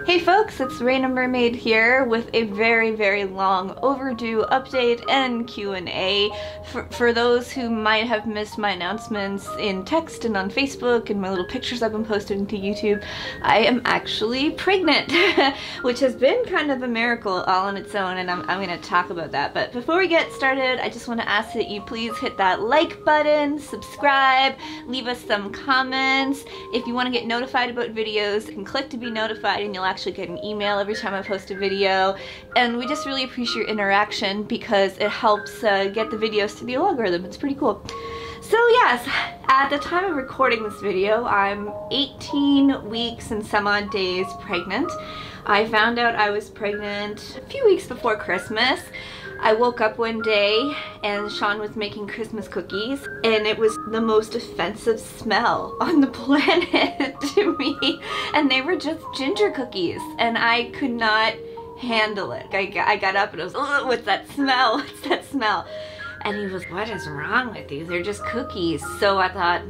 Hey folks, it's Raina Mermaid here with a very long overdue update and Q&A. For those who might have missed my announcements in text and on Facebook and my little pictures I've been posting to YouTube, I am actually pregnant, which has been kind of a miracle all on its own, and I'm going to talk about that. But before we get started, I just want to ask that you please hit that like button, subscribe, leave us some comments. If you want to get notified about videos, you can click to be notified and you'll actually get an email every time I post a video, and we just really appreciate your interaction because it helps get the videos to the algorithm. It's pretty cool. So yes, at the time of recording this video, I'm 18 weeks and some odd days pregnant. I found out I was pregnant a few weeks before Christmas. I woke up one day and Sean was making Christmas cookies, and it was the most offensive smell on the planet to me. And they were just ginger cookies, and I could not handle it. I got up and I was, oh, what's that smell? What's that smell? And he was, what is wrong with you? They're just cookies. So I thought,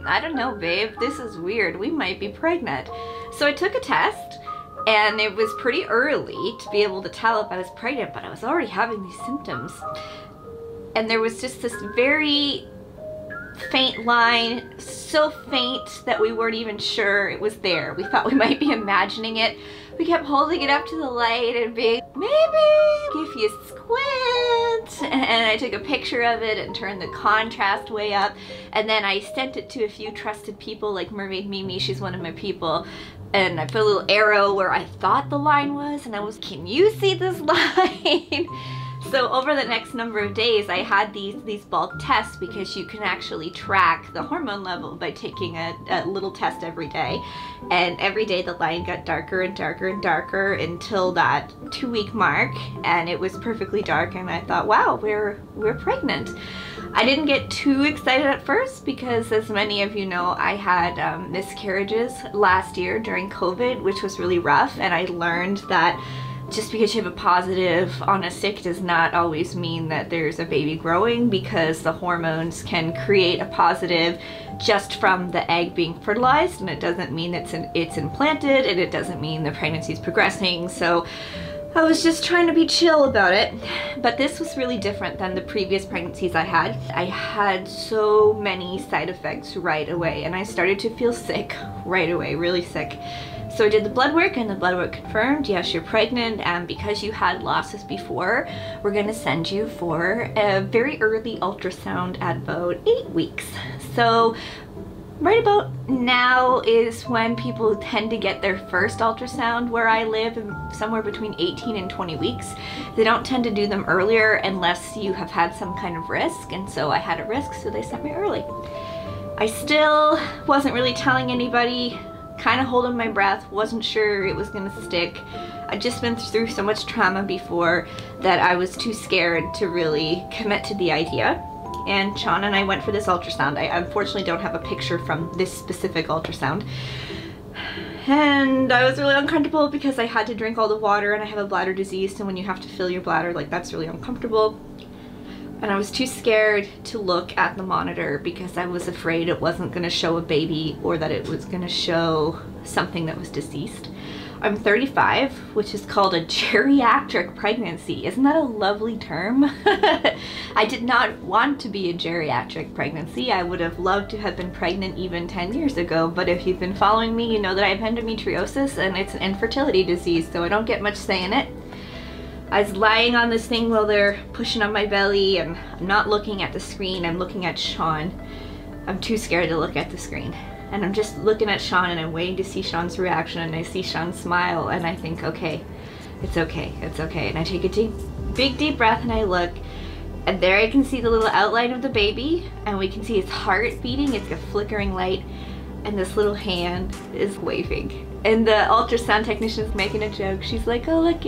I don't know, babe. This is weird. We might be pregnant. So I took a test. And it was pretty early to be able to tell if I was pregnant, but I was already having these symptoms. And there was just this very faint line, so faint that we weren't even sure it was there. We thought we might be imagining it. We kept holding it up to the light and being, maybe if you squint. And I took a picture of it and turned the contrast way up. And then I sent it to a few trusted people like Mermaid Mimi, she's one of my people. And I put a little arrow where I thought the line was, and I was, can you see this line? So over the next number of days, I had these bulk tests because you can actually track the hormone level by taking a little test every day. And every day the line got darker and darker and darker until that 2-week mark, and it was perfectly dark, and I thought, wow, we're pregnant. I didn't get too excited at first because, as many of you know, I had miscarriages last year during COVID, which was really rough, and I learned that just because you have a positive on a stick does not always mean that there's a baby growing, because the hormones can create a positive just from the egg being fertilized, and it doesn't mean it's implanted, and it doesn't mean the pregnancy is progressing. So I was just trying to be chill about it. But this was really different than the previous pregnancies I had. I had so many side effects right away, and I started to feel sick right away, really sick. So I did the blood work, and the blood work confirmed, yes, you're pregnant, and because you had losses before, we're gonna send you for a very early ultrasound at about 8 weeks. So right about now is when people tend to get their first ultrasound where I live, somewhere between 18 and 20 weeks. They don't tend to do them earlier unless you have had some kind of risk, and so I had a risk, so they sent me early. I still wasn't really telling anybody, kind of holding my breath, wasn't sure it was gonna stick. I'd just been through so much trauma before that I was too scared to really commit to the idea. And Sean and I went for this ultrasound. I unfortunately don't have a picture from this specific ultrasound. And I was really uncomfortable because I had to drink all the water, and I have a bladder disease, so when you have to fill your bladder, like, that's really uncomfortable. And I was too scared to look at the monitor because I was afraid it wasn't going to show a baby, or that it was going to show something that was deceased. I'm 35, which is called a geriatric pregnancy. Isn't that a lovely term? I did not want to be a geriatric pregnancy. I would have loved to have been pregnant even 10 years ago, but if you've been following me, you know that I have endometriosis, and it's an infertility disease, so I don't get much say in it. I was lying on this thing while they're pushing on my belly, and I'm not looking at the screen, I'm looking at Sean. I'm too scared to look at the screen. And I'm just looking at Sean, and I'm waiting to see Sean's reaction, and I see Sean smile, and I think, okay, it's okay, it's okay. And I take a big deep breath, and I look, and there I can see the little outline of the baby, and we can see his heart beating. It's a flickering light, and this little hand is waving. And the ultrasound technician is making a joke. She's like, oh look,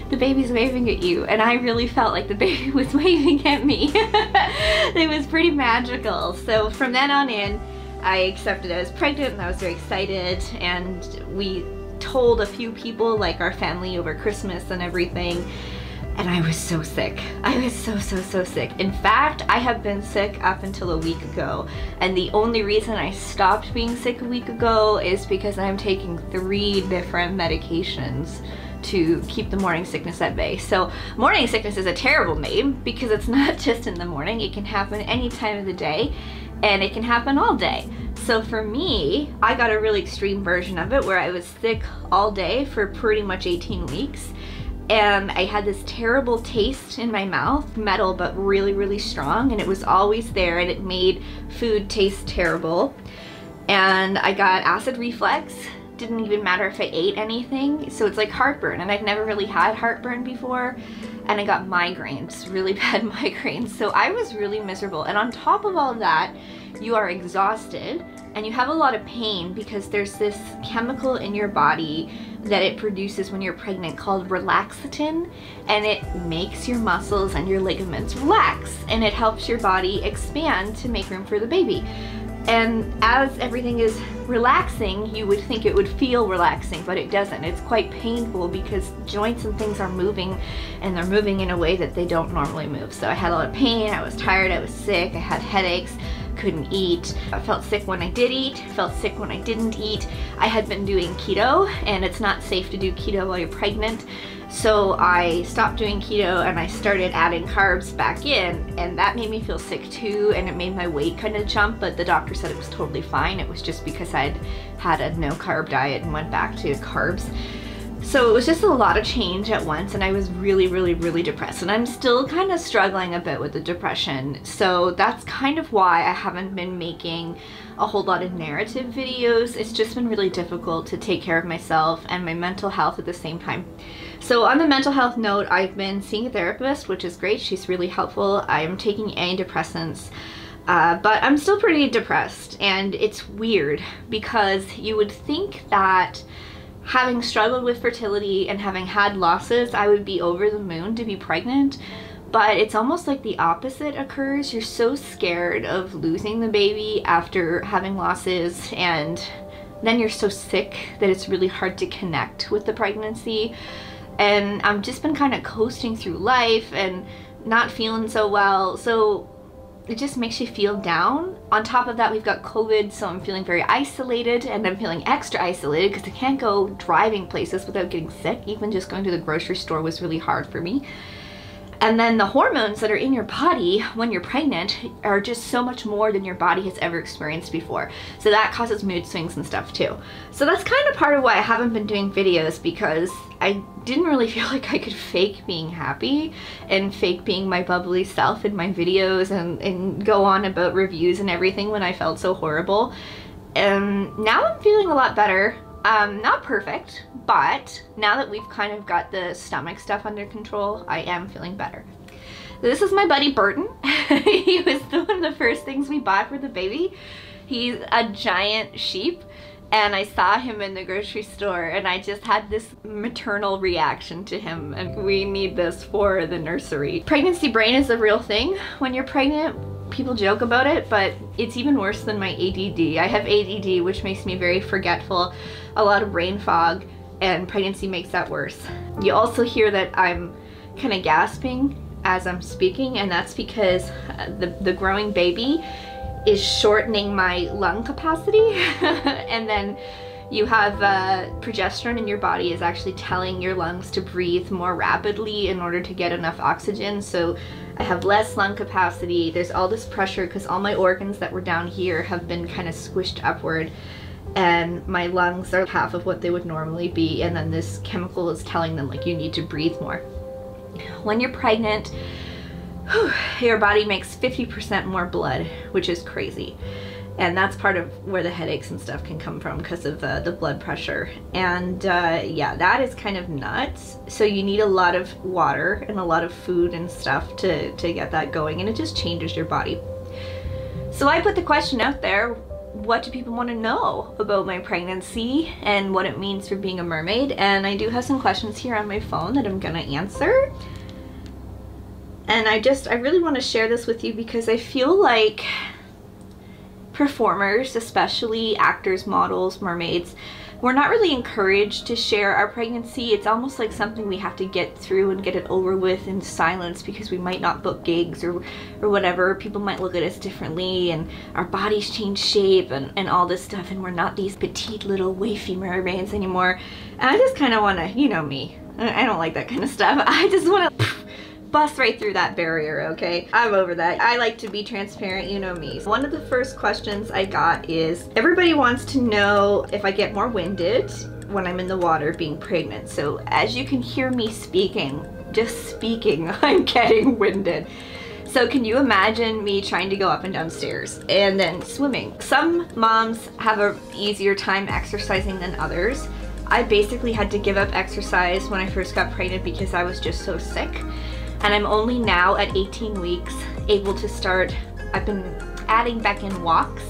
the baby's waving at you. And I really felt like the baby was waving at me. It was pretty magical. So from then on in, I accepted I was pregnant, and I was very excited, and we told a few people, like our family, over Christmas and everything. and I was so sick. I was so sick. In fact, I have been sick up until a week ago, and the only reason I stopped being sick a week ago is because I'm taking 3 different medications to keep the morning sickness at bay. So morning sickness is a terrible name because it's not just in the morning. It can happen any time of the day, and it can happen all day. So for me, I got a really extreme version of it where I was sick all day for pretty much 18 weeks. And I had this terrible taste in my mouth, metal but really strong, and it was always there, and it made food taste terrible. And I got acid reflux. Didn't even matter if I ate anything, so it's like heartburn, and I've never really had heartburn before. And I got migraines, really bad migraines, so I was really miserable. And on top of all of that, you are exhausted and you have a lot of pain because there's this chemical in your body that it produces when you're pregnant called relaxatin, and it makes your muscles and your ligaments relax, and it helps your body expand to make room for the baby. And as everything is relaxing, you would think it would feel relaxing, but it doesn't. It's quite painful because joints and things are moving, and they're moving in a way that they don't normally move. So I had a lot of pain, I was tired, I was sick, I had headaches, couldn't eat. I felt sick when I did eat, felt sick when I didn't eat. I had been doing keto, and it's not safe to do keto while you're pregnant. So I stopped doing keto and I started adding carbs back in, and that made me feel sick too, and it made my weight kind of jump, but the doctor said it was totally fine. It was just because I'd had a no carb diet and went back to carbs. So it was just a lot of change at once, and I was really depressed, and I'm still kind of struggling a bit with the depression. So that's kind of why I haven't been making a whole lot of narrative videos. It's just been really difficult to take care of myself and my mental health at the same time. So on the mental health note, I've been seeing a therapist, which is great. She's really helpful. I'm taking antidepressants, but I'm still pretty depressed, and it's weird because you would think that having struggled with fertility and having had losses, I would be over the moon to be pregnant, but it's almost like the opposite occurs. You're so scared of losing the baby after having losses, and then you're so sick that it's really hard to connect with the pregnancy. And I've just been kind of coasting through life and not feeling so well, so it just makes you feel down. On top of that, we've got COVID, so I'm feeling very isolated, and I'm feeling extra isolated because I can't go driving places without getting sick. Even just going to the grocery store was really hard for me. And then the hormones that are in your body when you're pregnant are just so much more than your body has ever experienced before. So that causes mood swings and stuff too. So that's kind of part of why I haven't been doing videos, because I didn't really feel like I could fake being happy and fake being my bubbly self in my videos and go on about reviews and everything when I felt so horrible. And now I'm feeling a lot better. Not perfect, but now that we've kind of got the stomach stuff under control, I am feeling better. This is my buddy Burton. He was one of the first things we bought for the baby. He's a giant sheep, and I saw him in the grocery store, and I just had this maternal reaction to him, and we need this for the nursery. Pregnancy brain is a real thing. When you're pregnant, people joke about it, but it's even worse than my ADD. I have ADD, which makes me very forgetful, a lot of brain fog, and pregnancy makes that worse. You also hear that I'm kind of gasping as I'm speaking, and that's because the growing baby is shortening my lung capacity. And then you have progesterone in your body is actually telling your lungs to breathe more rapidly in order to get enough oxygen. So I have less lung capacity. There's all this pressure because all my organs that were down here have been kind of squished upward, and my lungs are half of what they would normally be, and then this chemical is telling them, like, you need to breathe more. When you're pregnant, your body makes 50% more blood, which is crazy. And that's part of where the headaches and stuff can come from, because of the blood pressure. And yeah, that is kind of nuts. So you need a lot of water and a lot of food and stuff to get that going, and it just changes your body. So I put the question out there, what do people want to know about my pregnancy and what it means for being a mermaid? And I do have some questions here on my phone that I'm gonna answer. And I really want to share this with you because I feel like performers, especially actors, models, mermaids, we're not really encouraged to share our pregnancy. It's almost like something we have to get through and get it over with in silence, because we might not book gigs or whatever. People might look at us differently, and our bodies change shape and all this stuff, and we're not these petite little wafy mermaids anymore. And I just kind of want to, you know me, I don't like that kind of stuff. I just want to bust right through that barrier, okay? I'm over that. I like to be transparent, you know me. One of the first questions I got is, everybody wants to know if I get more winded when I'm in the water being pregnant. So as you can hear me speaking, just speaking, I'm getting winded. So can you imagine me trying to go up and down stairs and then swimming? Some moms have an easier time exercising than others. I basically had to give up exercise when I first got pregnant because I was just so sick. And I'm only now at 18 weeks able to start. I've been adding back in walks,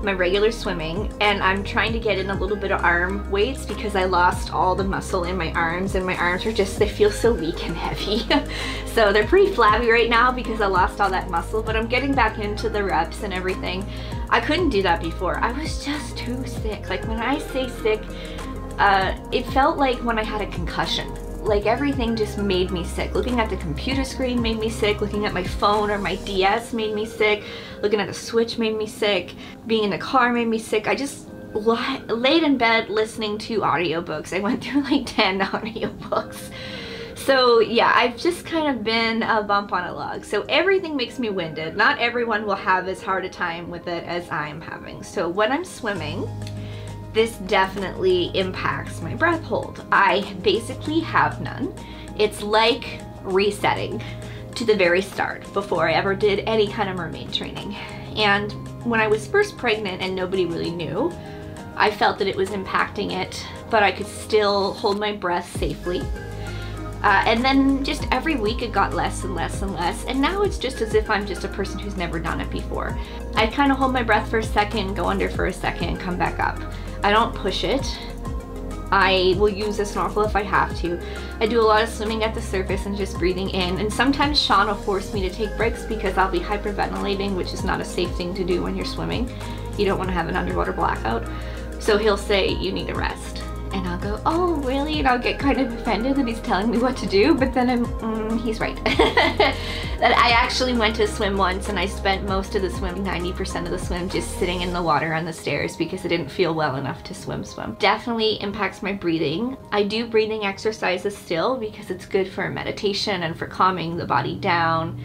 my regular swimming, and I'm trying to get in a little bit of arm weights because I lost all the muscle in my arms, and my arms are just, they feel so weak and heavy. So they're pretty flabby right now because I lost all that muscle, but I'm getting back into the reps and everything. I couldn't do that before. I was just too sick. Like, when I say sick, it felt like when I had a concussion. Like, everything just made me sick. Looking at the computer screen made me sick. Looking at my phone or my DS made me sick. Looking at the Switch made me sick. Being in the car made me sick. I just laid in bed listening to audiobooks. I went through like 10 audiobooks. So yeah, I've just kind of been a bump on a log. So everything makes me winded. Not everyone will have as hard a time with it as I'm having. So when I'm swimming, this definitely impacts my breath hold. I basically have none. It's like resetting to the very start before I ever did any kind of mermaid training. And when I was first pregnant and nobody really knew, I felt that it was impacting it, but I could still hold my breath safely. And then just every week it got less and less and less, and now it's just as if I'm just a person who's never done it before. I kind of hold my breath for a second, go under for a second, come back up. I don't push it. I will use a snorkel if I have to. I do a lot of swimming at the surface and just breathing in, and sometimes Sean will force me to take breaks because I'll be hyperventilating, which is not a safe thing to do when you're swimming. You don't want to have an underwater blackout. So he'll say, you need a rest. And I'll go, oh really? And I'll get kind of offended that he's telling me what to do, but then he's right. That I actually went to swim once, and I spent most of the swim, 90% of the swim, just sitting in the water on the stairs because I didn't feel well enough to swim. Definitely impacts my breathing. I do breathing exercises still because it's good for meditation and for calming the body down.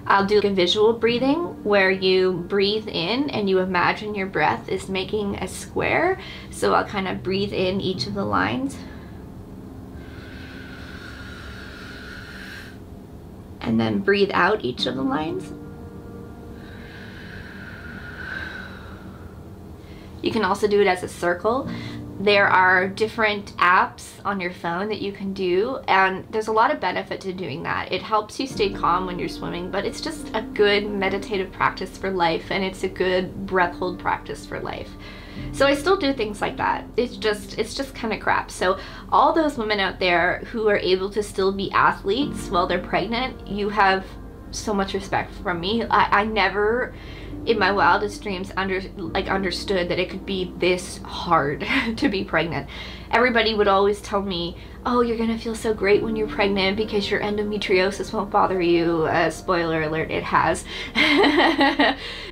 I'll do a visual breathing where you breathe in and you imagine your breath is making a square. So I'll kind of breathe in each of the lines. And then breathe out each of the lines. You can also do it as a circle. There are different apps on your phone that you can do, and there's a lot of benefit to doing that. It helps you stay calm when you're swimming, but it's just a good meditative practice for life, and it's a good breath hold practice for life. So I still do things like that. It's just kind of crap. So all those women out there who are able to still be athletes while they're pregnant, you have so much respect from me. I never in my wildest dreams understood that it could be this hard to be pregnant. Everybody would always tell me, oh, you're gonna feel so great when you're pregnant because your endometriosis won't bother you. Spoiler alert, it has.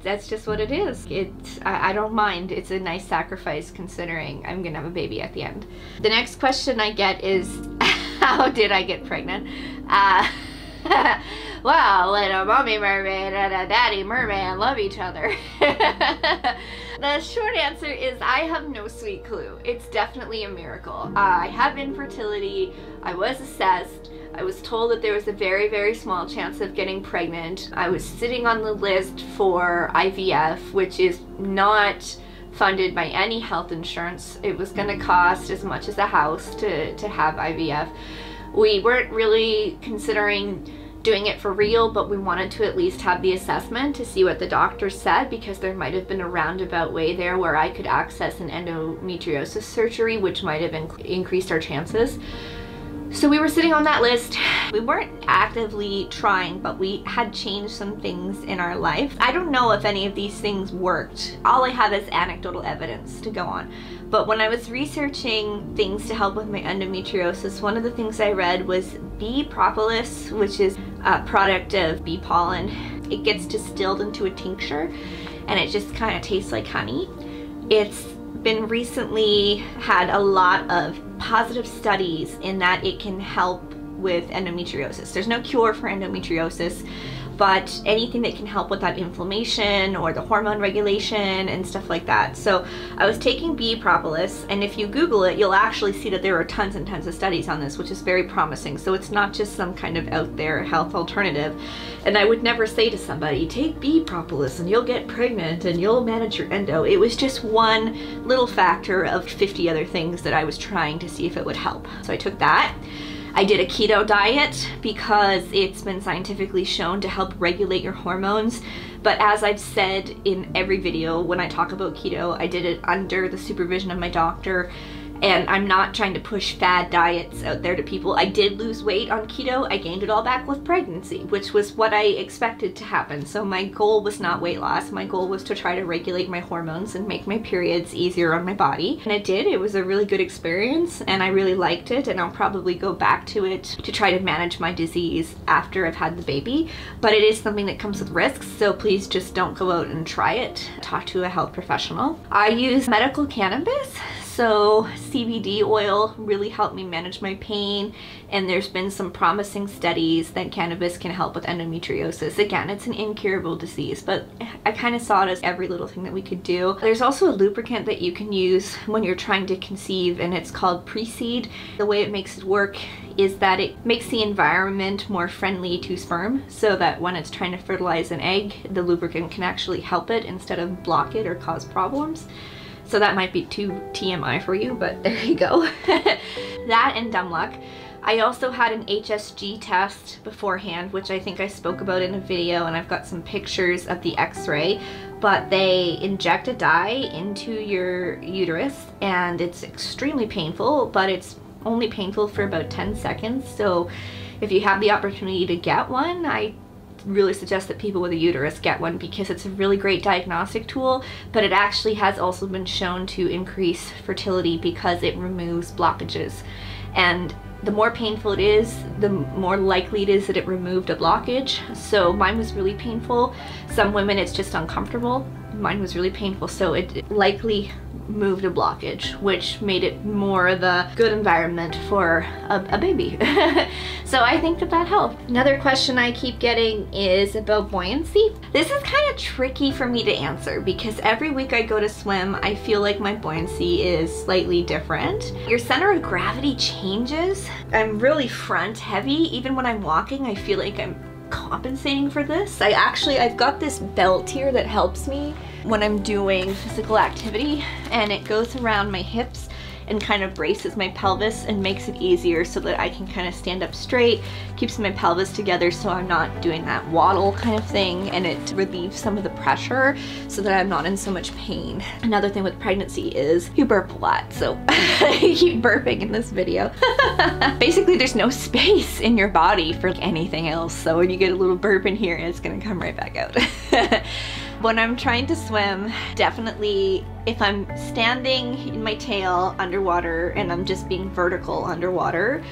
That's just what it is. I don't mind. It's a nice sacrifice considering I'm gonna have a baby at the end. The next question I get is, how did I get pregnant? Well, when a mommy mermaid and a daddy merman love each other. The short answer is I have no sweet clue. It's definitely a miracle. I have infertility. I was assessed. I was told that there was a very, very small chance of getting pregnant. I was sitting on the list for IVF, which is not funded by any health insurance. It was gonna cost as much as a house to have IVF. We weren't really considering doing it for real, but we wanted to at least have the assessment to see what the doctor said, because there might have been a roundabout way there where I could access an endometriosis surgery, which might have increased our chances. So we were sitting on that list. We weren't actively trying, but we had changed some things in our life. I don't know if any of these things worked. All I have is anecdotal evidence to go on. But when I was researching things to help with my endometriosis, one of the things I read was bee propolis, which is a product of bee pollen. It gets distilled into a tincture and it just kind of tastes like honey. It's been recently had a lot of positive studies in that it can help with endometriosis. There's no cure for endometriosis, but anything that can help with that inflammation or the hormone regulation and stuff like that. So I was taking bee propolis, and if you Google it, you'll actually see that there are tons and tons of studies on this, which is very promising. So it's not just some kind of out there health alternative. And I would never say to somebody, take bee propolis and you'll get pregnant and you'll manage your endo. It was just one little factor of 50 other things that I was trying to see if it would help. So I took that. I did a keto diet because it's been scientifically shown to help regulate your hormones. But as I've said in every video when I talk about keto, I did it under the supervision of my doctor. And I'm not trying to push fad diets out there to people. I did lose weight on keto. I gained it all back with pregnancy, which was what I expected to happen. So my goal was not weight loss. My goal was to try to regulate my hormones and make my periods easier on my body. And it did. It was a really good experience and I really liked it, and I'll probably go back to it to try to manage my disease after I've had the baby. But it is something that comes with risks, so please just don't go out and try it. Talk to a health professional. I use medical cannabis. So CBD oil really helped me manage my pain, and there's been some promising studies that cannabis can help with endometriosis. Again, it's an incurable disease, but I kind of saw it as every little thing that we could do. There's also a lubricant that you can use when you're trying to conceive, and it's called Pre-Seed. The way it makes it work is that it makes the environment more friendly to sperm, so that when it's trying to fertilize an egg, the lubricant can actually help it instead of block it or cause problems. So that might be too TMI for you, but there you go. That and dumb luck. I also had an HSG test beforehand, which I think I spoke about in a video, and I've got some pictures of the x-ray, but they inject a dye into your uterus and it's extremely painful, but it's only painful for about 10 seconds. So if you have the opportunity to get one, I really suggest that people with a uterus get one because it's a really great diagnostic tool, but it actually has also been shown to increase fertility because it removes blockages. And the more painful it is, the more likely it is that it removed a blockage. So mine was really painful. Some women it's just uncomfortable. Mine was really painful, so it likely moved a blockage, which made it more the good environment for a baby. So I think that that helped. Another question I keep getting is about buoyancy. This is kind of tricky for me to answer because every week I go to swim, I feel like my buoyancy is slightly different. Your center of gravity changes. I'm really front heavy. Even when I'm walking, I feel like I'm compensating for this. I've got this belt here that helps me when I'm doing physical activity, and it goes around my hips and kind of braces my pelvis and makes it easier so that I can kind of stand up straight, keeps my pelvis together so I'm not doing that waddle kind of thing, and it relieves some of the pressure so that I'm not in so much pain. Another thing with pregnancy is you burp a lot, so I keep burping in this video. Basically there's no space in your body for anything else, so when you get a little burp in here, it's gonna come right back out. When I'm trying to swim, definitely if I'm standing in my tail underwater and I'm just being vertical underwater,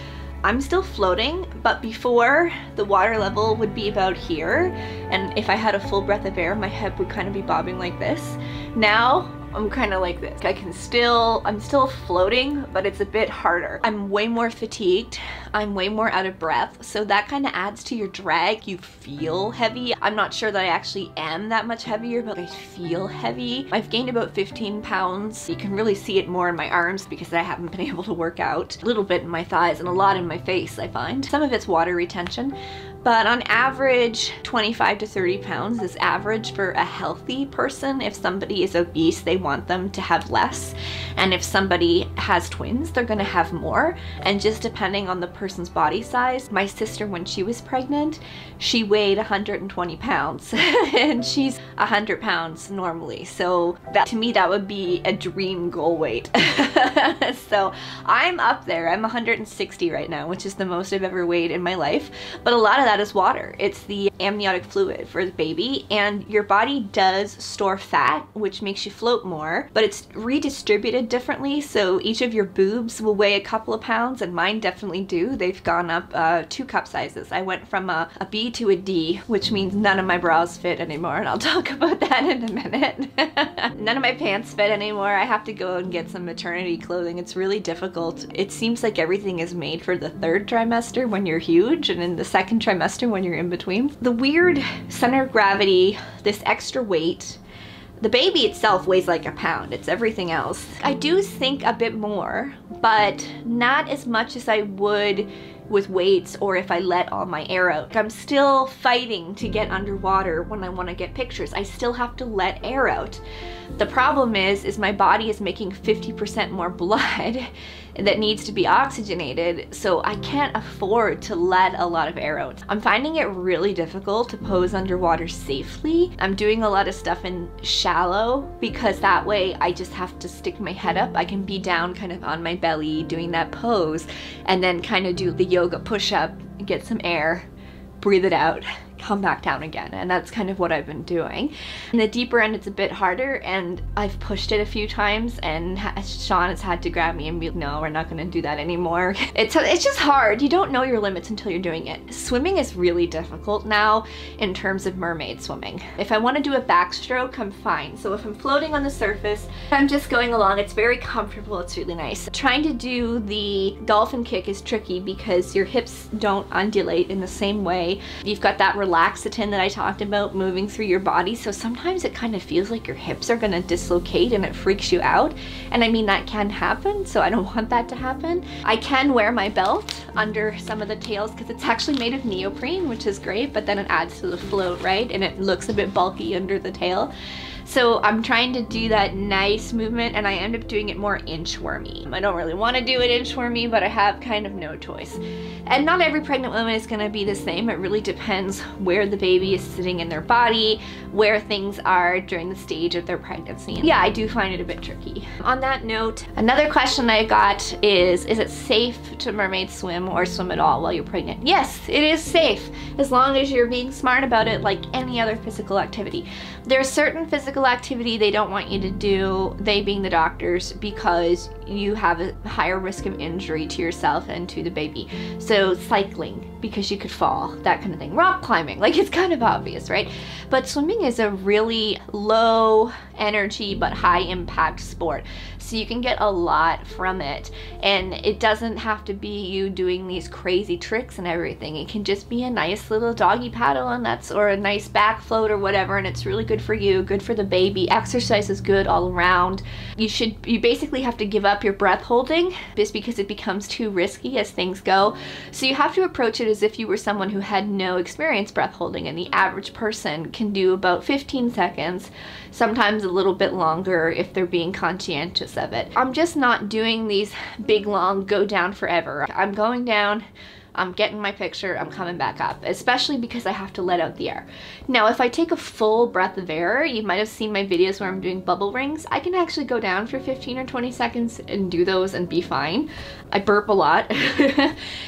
I'm still floating, but before the water level would be about here, and if I had a full breath of air, my head would kind of be bobbing like this. Now I'm kind of like this. I'm still floating, but it's a bit harder. I'm way more fatigued. I'm way more out of breath. So that kind of adds to your drag. You feel heavy. I'm not sure that I actually am that much heavier, but I feel heavy. I've gained about 15 pounds. You can really see it more in my arms because I haven't been able to work out. A little bit in my thighs and a lot in my face, I find. Some of it's water retention, but on average 25 to 30 pounds is average for a healthy person. If somebody is obese, they want them to have less, and if somebody has twins, they're gonna have more. And just depending on the person's body size, my sister, when she was pregnant, she weighed 120 pounds and she's 100 pounds normally, so that, to me, that would be a dream goal weight. So I'm up there. I'm 160 right now, which is the most I've ever weighed in my life, but a lot of that is water. It's the amniotic fluid for the baby, and your body does store fat, which makes you float more, but it's redistributed differently, so each of your boobs will weigh a couple of pounds, and mine definitely do. They've gone up 2 cup sizes. I went from a B to a D, which means none of my bras fit anymore, and I'll talk about that in a minute. None of my pants fit anymore. I have to go and get some maternity clothing. It's really difficult. It seems like everything is made for the 3rd trimester when you're huge, and in the 2nd trimester when you're in between. The weird center of gravity, this extra weight, the baby itself weighs like a pound. It's everything else. I do sink a bit more, but not as much as I would with weights or if I let all my air out. I'm still fighting to get underwater when I want to get pictures. I still have to let air out. The problem is my body is making 50% more blood that needs to be oxygenated, so I can't afford to let a lot of air out. I'm finding it really difficult to pose underwater safely. I'm doing a lot of stuff in shallow because that way I just have to stick my head up. I can be down kind of on my belly doing that pose and then kind of do the yoga push-up, get some air, breathe it out, come back down again, and that's kind of what I've been doing. In the deeper end, it's a bit harder, and I've pushed it a few times, and Sean has had to grab me and be like, no, we're not gonna do that anymore. It's just hard. You don't know your limits until you're doing it. Swimming is really difficult now in terms of mermaid swimming. If I want to do a backstroke, I'm fine. So if I'm floating on the surface, I'm just going along, it's very comfortable, it's really nice. Trying to do the dolphin kick is tricky because your hips don't undulate in the same way. You've got that relaxatin that I talked about moving through your body, so sometimes it kind of feels like your hips are gonna dislocate and it freaks you out, and I mean that can happen, so I don't want that to happen. I can wear my belt under some of the tails because it's actually made of neoprene, which is great, but then it adds to the float, right, and it looks a bit bulky under the tail. So I'm trying to do that nice movement, and I end up doing it more inchwormy. I don't really want to do it inchwormy, but I have kind of no choice. And not every pregnant woman is going to be the same. It really depends where the baby is sitting in their body, where things are during the stage of their pregnancy. Yeah, I do find it a bit tricky. On that note, another question I got is it safe to mermaid swim or swim at all while you're pregnant? Yes, it is safe, as long as you're being smart about it like any other physical activity. There's certain physical activity they don't want you to do, they being the doctors, because you have a higher risk of injury to yourself and to the baby. So cycling, because you could fall, that kind of thing. Rock climbing, like it's kind of obvious, right? But swimming is a really low energy but high impact sport. So you can get a lot from it, and it doesn't have to be you doing these crazy tricks and everything. It can just be a nice little doggy paddle, and or a nice back float or whatever, and it's really good for you, good for the baby. Exercise is good all around. You basically have to give up your breath holding just because it becomes too risky as things go. So you have to approach it as if you were someone who had no experience breath holding, and the average person can do about 15 seconds, sometimes a little bit longer if they're being conscientious of it. I'm just not doing these big long go down forever. I'm going down, I'm getting my picture, I'm coming back up, especially because I have to let out the air. Now, if I take a full breath of air, you might have seen my videos where I'm doing bubble rings, I can actually go down for 15 or 20 seconds and do those and be fine. I burp a lot.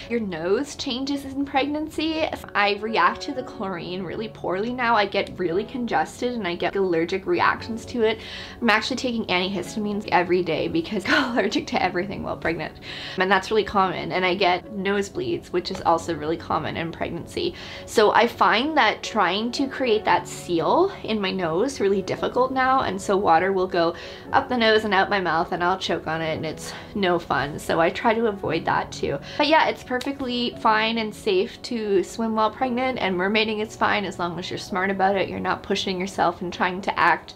Your nose changes in pregnancy. I react to the chlorine really poorly now. I get really congested and I get allergic reactions to it. I'm actually taking antihistamines every day because I'm allergic to everything while pregnant. And that's really common. And I get nosebleeds, which is also really common in pregnancy. So I find that trying to create that seal in my nose really difficult now, and so water will go up the nose and out my mouth and I'll choke on it, and it's no fun. So I try to avoid that too. But yeah, it's perfectly fine and safe to swim while pregnant, and mermaiding is fine as long as you're smart about it. You're not pushing yourself and trying to act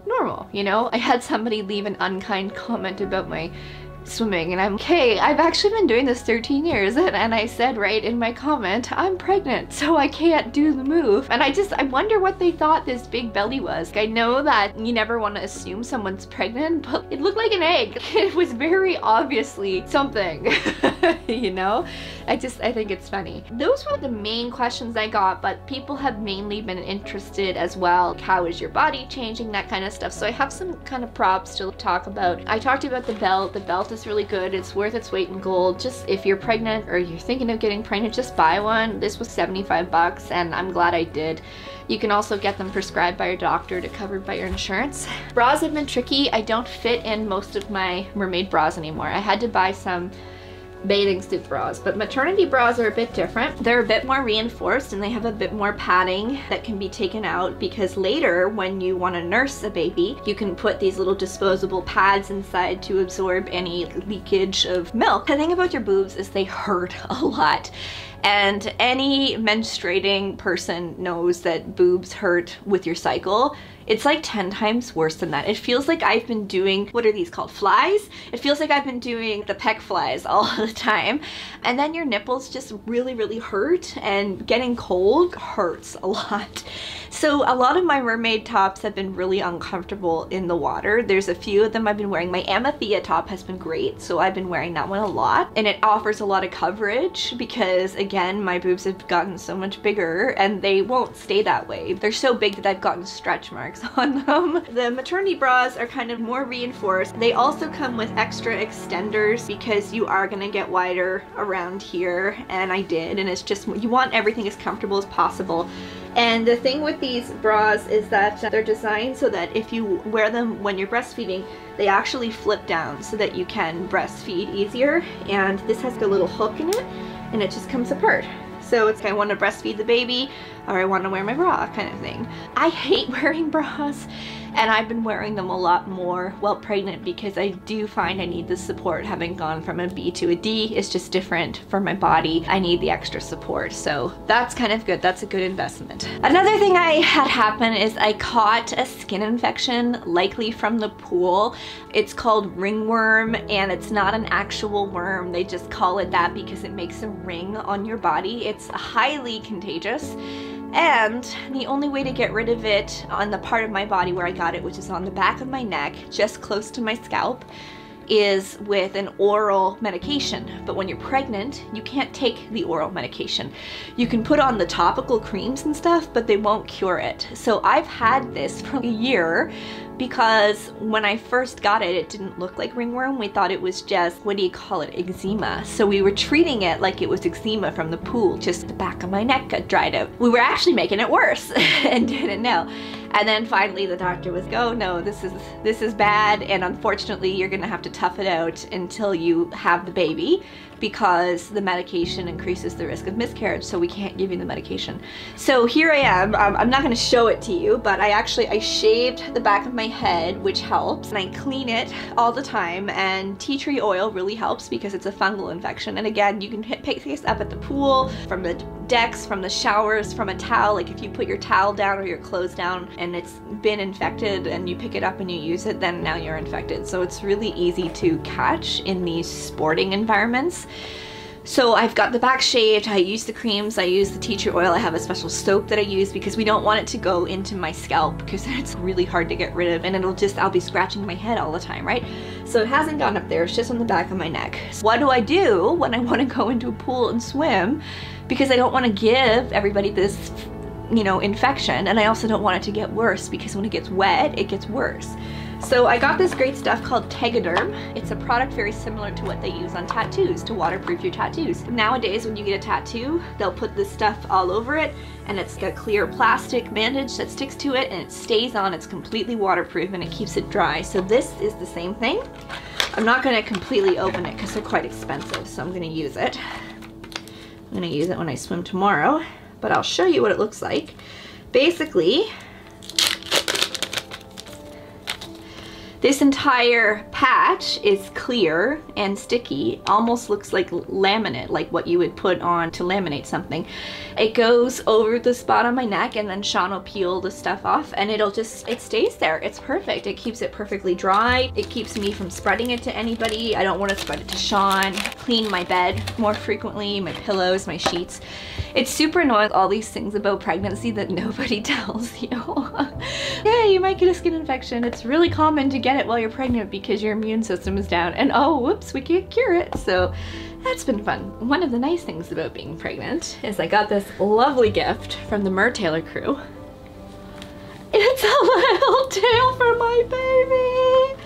normal, you know? I had somebody leave an unkind comment about my swimming, and I'm okay, I've actually been doing this 13 years, and I said right in my comment, I'm pregnant, so I can't do the move. And I wonder what they thought this big belly was. I know that you never want to assume someone's pregnant, but it looked like an egg. It was very obviously something, you know? I think it's funny. Those were the main questions I got, but people have mainly been interested as well. How is your body changing? That kind of stuff. So I have some kind of props to talk about. I talked about the belt. The belt is really good. It's worth its weight in gold. Just if you're pregnant or you're thinking of getting pregnant, just buy one. This was 75 bucks and I'm glad I did. You can also get them prescribed by your doctor to covered by your insurance. Bras have been tricky. I don't fit in most of my mermaid bras anymore. I had to buy some bathing suit bras, but maternity bras are a bit different. They're a bit more reinforced and they have a bit more padding that can be taken out, because later when you want to nurse a baby, you can put these little disposable pads inside to absorb any leakage of milk. The thing about your boobs is they hurt a lot. And any menstruating person knows that boobs hurt with your cycle. It's like 10 times worse than that. It feels like I've been doing, what are these called, flies? It feels like I've been doing the pec flies all the time. And then your nipples just really, really hurt, and getting cold hurts a lot. So a lot of my mermaid tops have been really uncomfortable in the water. There's a few of them I've been wearing. My Amathea top has been great, so I've been wearing that one a lot. And it offers a lot of coverage because, again, my boobs have gotten so much bigger and they won't stay that way. They're so big that I've gotten stretch marks on them. The maternity bras are kind of more reinforced. They also come with extra extenders because you are gonna get wider around here, and I did, and it's just, you want everything as comfortable as possible. And the thing with these bras is that they're designed so that if you wear them when you're breastfeeding, they actually flip down so that you can breastfeed easier. And this has a little hook in it and it just comes apart. So it's, I want to breastfeed the baby or I want to wear my bra kind of thing. I hate wearing bras, and I've been wearing them a lot more while pregnant because I do find I need the support. Having gone from a B to a D is just different for my body. I need the extra support, so that's kind of good. That's a good investment. Another thing I had happen is I caught a skin infection, likely from the pool. It's called ringworm, and it's not an actual worm. They just call it that because it makes a ring on your body. It's highly contagious. And the only way to get rid of it on the part of my body where I got it, which is on the back of my neck, just close to my scalp, is with an oral medication. But when you're pregnant, you can't take the oral medication. You can put on the topical creams and stuff, but they won't cure it. So I've had this for a year because when I first got it, it didn't look like ringworm. We thought it was just, what do you call it, eczema. So we were treating it like it was eczema from the pool. Just the back of my neck got dried out. We were actually making it worse and didn't know. And then finally the doctor was, oh no, this is bad, and unfortunately you're gonna have to tough it out until you have the baby because the medication increases the risk of miscarriage, so we can't give you the medication. So here I am. I'm not gonna show it to you, but I shaved the back of my head, which helps, and I clean it all the time, and tea tree oil really helps because it's a fungal infection. And again, you can pick this up at the pool, from the decks, from the showers, from a towel. Like if you put your towel down or your clothes down and it's been infected and you pick it up and you use it, then now you're infected. So it's really easy to catch in these sporting environments. So I've got the back shaved, I use the creams, I use the tea tree oil, I have a special soap that I use because we don't want it to go into my scalp because it's really hard to get rid of, and I'll be scratching my head all the time, right? So it hasn't gone up there, it's just on the back of my neck. So what do I do when I want to go into a pool and swim? Because I don't want to give everybody this, you know, infection, and I also don't want it to get worse because when it gets wet, it gets worse. So I got this great stuff called Tegaderm. It's a product very similar to what they use on tattoos to waterproof your tattoos. Nowadays, when you get a tattoo, they'll put this stuff all over it, and it's got clear plastic bandage that sticks to it, and it stays on. It's completely waterproof and it keeps it dry. So this is the same thing. I'm not gonna completely open it because they're quite expensive, so I'm gonna use it. I'm gonna use it when I swim tomorrow, but I'll show you what it looks like. Basically, This entire patch is clear and sticky, almost looks like laminate, like what you would put on to laminate something. It goes over the spot on my neck, and then Sean will peel the stuff off, and it stays there. It's perfect. It keeps it perfectly dry. It keeps me from spreading it to anybody. I don't want to spread it to Sean. Clean my bed more frequently, my pillows, my sheets. It's super annoying, all these things about pregnancy that nobody tells you. Yeah, you might get a skin infection. It's really common to get it while you're pregnant because your immune system is down, and oh, whoops, we can't cure it. So that's been fun. One of the nice things about being pregnant is I got this lovely gift from the Mertailor crew. It's a little tail for my baby.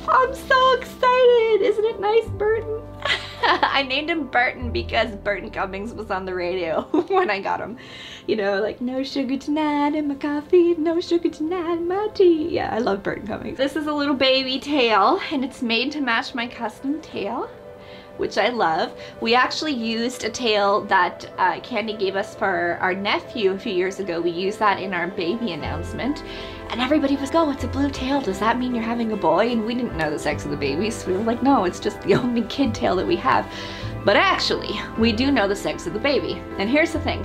I'm so excited. Isn't it nice, Burton? I named him Burton because Burton Cummings was on the radio when I got him. You know, like, no sugar tonight in my coffee, no sugar tonight in my tea. Yeah, I love Burton Cummings. This is a little baby tail, and it's made to match my custom tail, which I love. We actually used a tail that Candy gave us for our nephew a few years ago. We used that in our baby announcement, and everybody was, oh, it's a blue tail. Does that mean you're having a boy? And we didn't know the sex of the baby, so we were like, no, it's just the only kid tail that we have. But actually, we do know the sex of the baby. And here's the thing.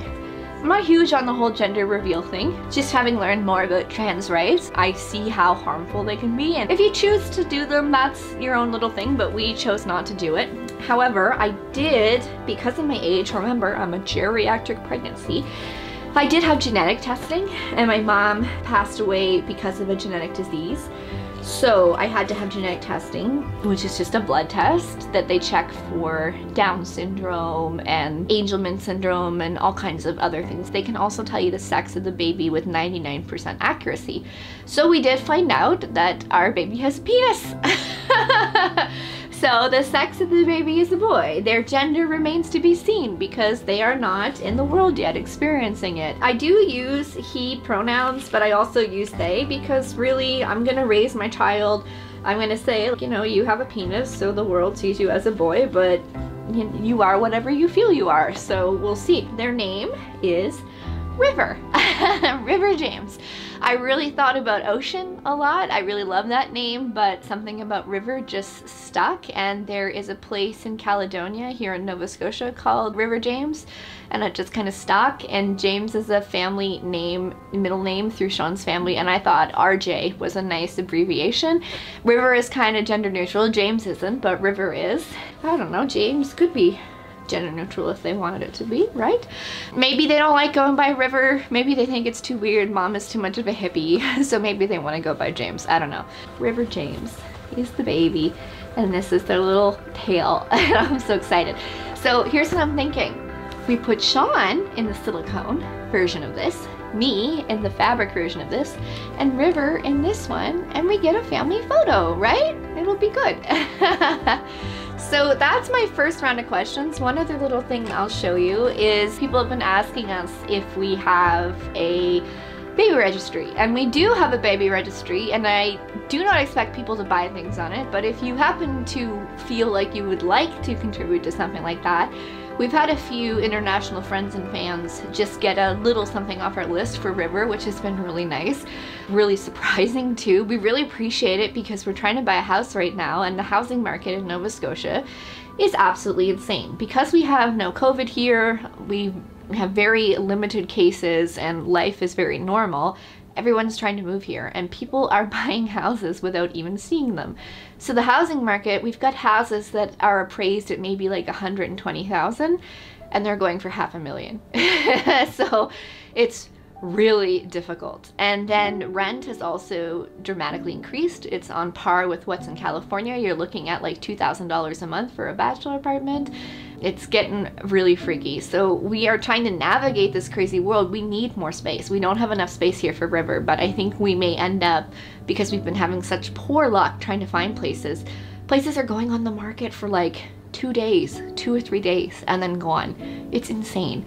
I'm not huge on the whole gender reveal thing. Just having learned more about trans rights, I see how harmful they can be. And if you choose to do them, that's your own little thing, but we chose not to do it. However, I did, because of my age, remember, I'm a geriatric pregnancy, I did have genetic testing, and my mom passed away because of a genetic disease. So I had to have genetic testing, which is just a blood test that they check for Down syndrome and Angelman syndrome and all kinds of other things. They can also tell you the sex of the baby with 99% accuracy. So we did find out that our baby has a penis. So the sex of the baby is a boy. Their gender remains to be seen because they are not in the world yet experiencing it. I do use he pronouns, but I also use they because really I'm gonna raise my child. I'm gonna say, you know, you have a penis, so the world sees you as a boy, but you are whatever you feel you are. So we'll see. Their name is River. River James. I really thought about Ocean a lot. I really love that name, but something about River just stuck, and there is a place in Caledonia here in Nova Scotia called River James, and it just kind of stuck. And James is a family name, middle name through Sean's family, and I thought RJ was a nice abbreviation. River is kind of gender neutral. James isn't, but River is. I don't know, James could be gender neutral if they wanted it to be, right? Maybe they don't like going by River. Maybe they think it's too weird. Mom is too much of a hippie, so maybe they want to go by James. I don't know. River James is the baby, and this is their little tail. I'm so excited. So here's what I'm thinking. We put Sean in the silicone version of this, me in the fabric version of this, and River in this one, and we get a family photo, right? It'll be good. So that's my first round of questions. One other little thing I'll show you is people have been asking us if we have a baby registry, and we do have a baby registry, and I do not expect people to buy things on it, but if you happen to feel like you would like to contribute to something like that, we've had a few international friends and fans just get a little something off our list for River, which has been really nice. Really surprising too. We really appreciate it because we're trying to buy a house right now, and the housing market in Nova Scotia is absolutely insane. Because we have no COVID here, we have very limited cases, and life is very normal. Everyone's trying to move here, and people are buying houses without even seeing them. So the housing market, we've got houses that are appraised at maybe like 120,000, and they're going for $500,000. So it's really difficult. And then rent has also dramatically increased. It's on par with what's in California. You're looking at like $2,000 a month for a bachelor apartment. It's getting really freaky. So we are trying to navigate this crazy world. We need more space. We don't have enough space here for River, but I think we may end up, because we've been having such poor luck trying to find places. Places are going on the market for like 2 days, 2 or 3 days, and then gone. It's insane.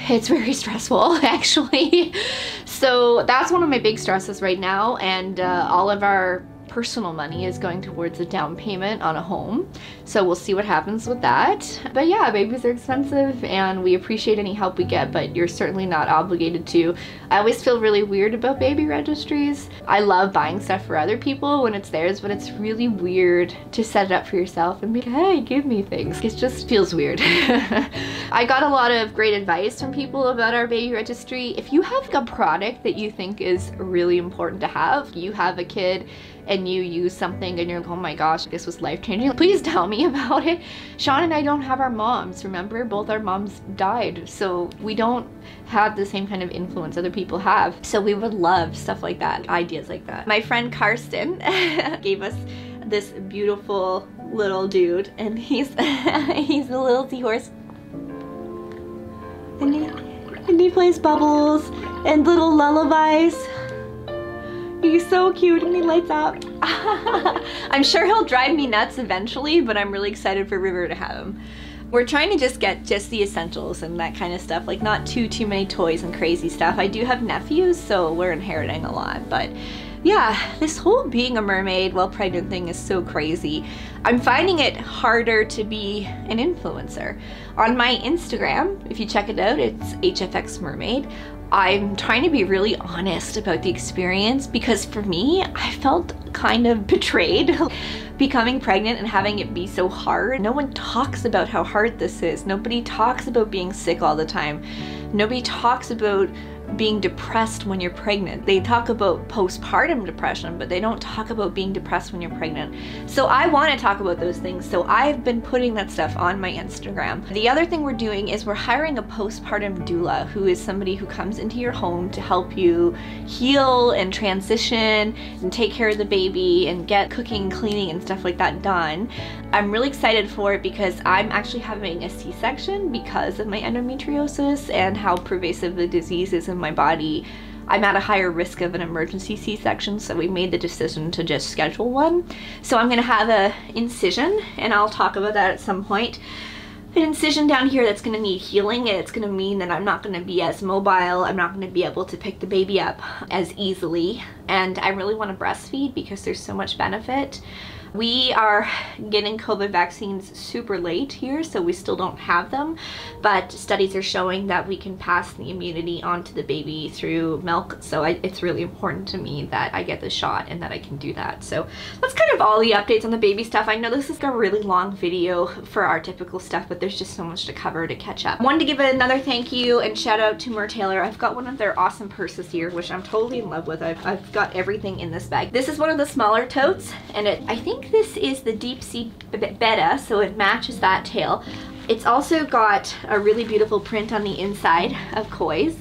It's very stressful, actually. So that's one of my big stresses right now, and all of our personal money is going towards a down payment on a home. So we'll see what happens with that. But yeah, babies are expensive and we appreciate any help we get, but you're certainly not obligated to. I always feel really weird about baby registries. I love buying stuff for other people when it's theirs, but it's really weird to set it up for yourself and be like, hey, give me things. It just feels weird. I got a lot of great advice from people about our baby registry. If you have a product that you think is really important to have, you have a kid and you use something and you're like, oh my gosh, this was life-changing, please tell me about it. Sean and I don't have our moms, remember? Both our moms died, so we don't have the same kind of influence other people have. So we would love stuff like that, ideas like that. My friend Karsten gave us this beautiful little dude, and he's he's a little seahorse. And he plays bubbles and little lullabies. He's so cute and he lights up. I'm sure he'll drive me nuts eventually, but I'm really excited for River to have him. We're trying to just get the essentials and that kind of stuff, like not too many toys and crazy stuff. I do have nephews, so we're inheriting a lot, but yeah, this whole being a mermaid while pregnant thing is so crazy. I'm finding it harder to be an influencer. On my Instagram, if you check it out, it's HFX Mermaid. I'm trying to be really honest about the experience because for me, I felt kind of betrayed becoming pregnant and having it be so hard. No one talks about how hard this is. Nobody talks about being sick all the time. Nobody talks about being depressed when you're pregnant. They talk about postpartum depression, but they don't talk about being depressed when you're pregnant. So I want to talk about those things, so I've been putting that stuff on my Instagram. The other thing we're doing is we're hiring a postpartum doula, who is somebody who comes into your home to help you heal and transition and take care of the baby and get cooking, cleaning, and stuff like that done. I'm really excited for it because I'm actually having a C-section because of my endometriosis and how pervasive the disease is in my body. I'm at a higher risk of an emergency C-section, so we made the decision to just schedule one. So I'm gonna have a incision, and I'll talk about that at some point. An incision down here that's gonna need healing, and it's gonna mean that I'm not gonna be as mobile, I'm not gonna be able to pick the baby up as easily, and I really wanna breastfeed because there's so much benefit. We are getting COVID vaccines super late here, so we still don't have them, but studies are showing that we can pass the immunity onto the baby through milk, so it's really important to me that I get the shot and that I can do that. So that's kind of all the updates on the baby stuff. I know this is a really long video for our typical stuff, but there's just so much to cover to catch up. I wanted to give another thank you and shout out to Mertailor. I've got one of their awesome purses here, which I'm totally in love with. I've got everything in this bag. This is one of the smaller totes, and I think this is the deep sea betta, so it matches that tail. It's also got a really beautiful print on the inside of koi's,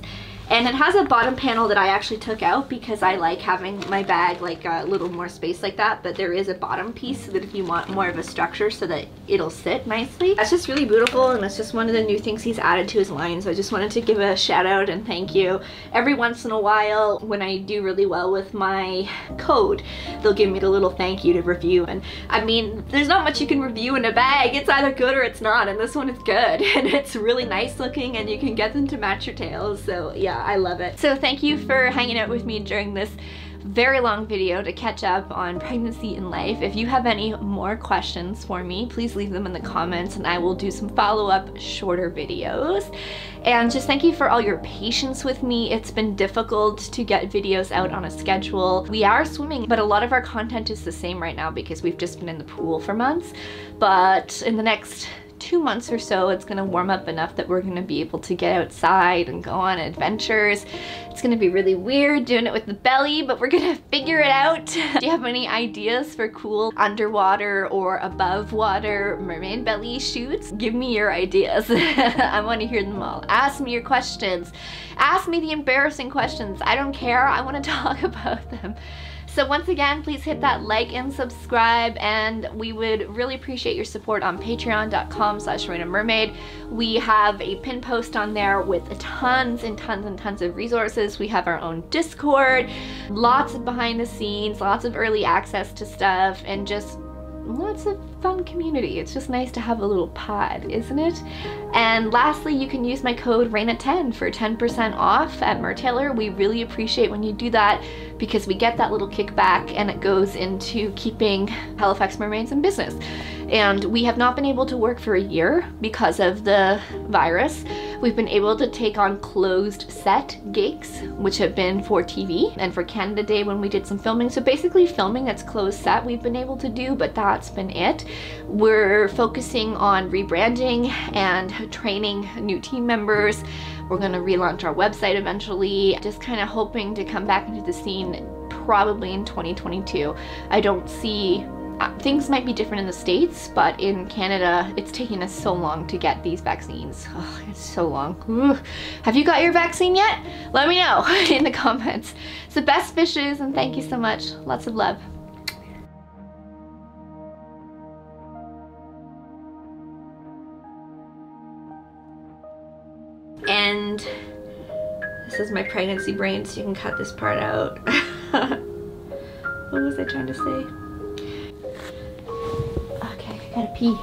and it has a bottom panel that I actually took out because I like having my bag like a little more space like that, but there is a bottom piece so that if you want more of a structure so that it'll sit nicely. That's just really beautiful, and that's just one of the new things he's added to his line, so I just wanted to give a shout out and thank you. Every once in a while when I do really well with my code, they'll give me the little thank you to review, and I mean, there's not much you can review in a bag. It's either good or it's not, and this one is good, and it's really nice looking, and you can get them to match your tails, so yeah, I love it. So thank you for hanging out with me during this very long video to catch up on pregnancy and life. If you have any more questions for me, please leave them in the comments and I will do some follow-up shorter videos. And just thank you for all your patience with me. It's been difficult to get videos out on a schedule. We are swimming, but a lot of our content is the same right now because we've just been in the pool for months. But in the next 2 months or so, it's gonna warm up enough that we're gonna be able to get outside and go on adventures. It's gonna be really weird doing it with the belly, but we're gonna figure it out. Do you have any ideas for cool underwater or above water mermaid belly shoots? Give me your ideas. I wanna hear them all. Ask me your questions. Ask me the embarrassing questions. I don't care, I wanna talk about them. So once again, please hit that like and subscribe, and we would really appreciate your support on patreon.com/RainaMermaid. We have a pin post on there with tons and tons and tons of resources. We have our own Discord, lots of behind the scenes, lots of early access to stuff, and just lots of fun community. It's just nice to have a little pod, isn't it? And lastly, you can use my code Raina10 for 10% off at Mertailor. We really appreciate when you do that because we get that little kickback and it goes into keeping Halifax Mermaids in business. And we have not been able to work for a year because of the virus. We've been able to take on closed set gigs, which have been for TV and for Canada Day when we did some filming. So basically filming that's closed set we've been able to do, but that's been it. We're focusing on rebranding and training new team members. We're gonna relaunch our website eventually. Just kind of hoping to come back into the scene probably in 2022. I don't see things might be different in the States, but in Canada, it's taking us so long to get these vaccines. Oh, it's so long. Ooh. Have you got your vaccine yet? Let me know in the comments. So best wishes and thank you so much. Lots of love. And this is my pregnancy brain, so you can cut this part out. What was I trying to say? Okay, I gotta pee.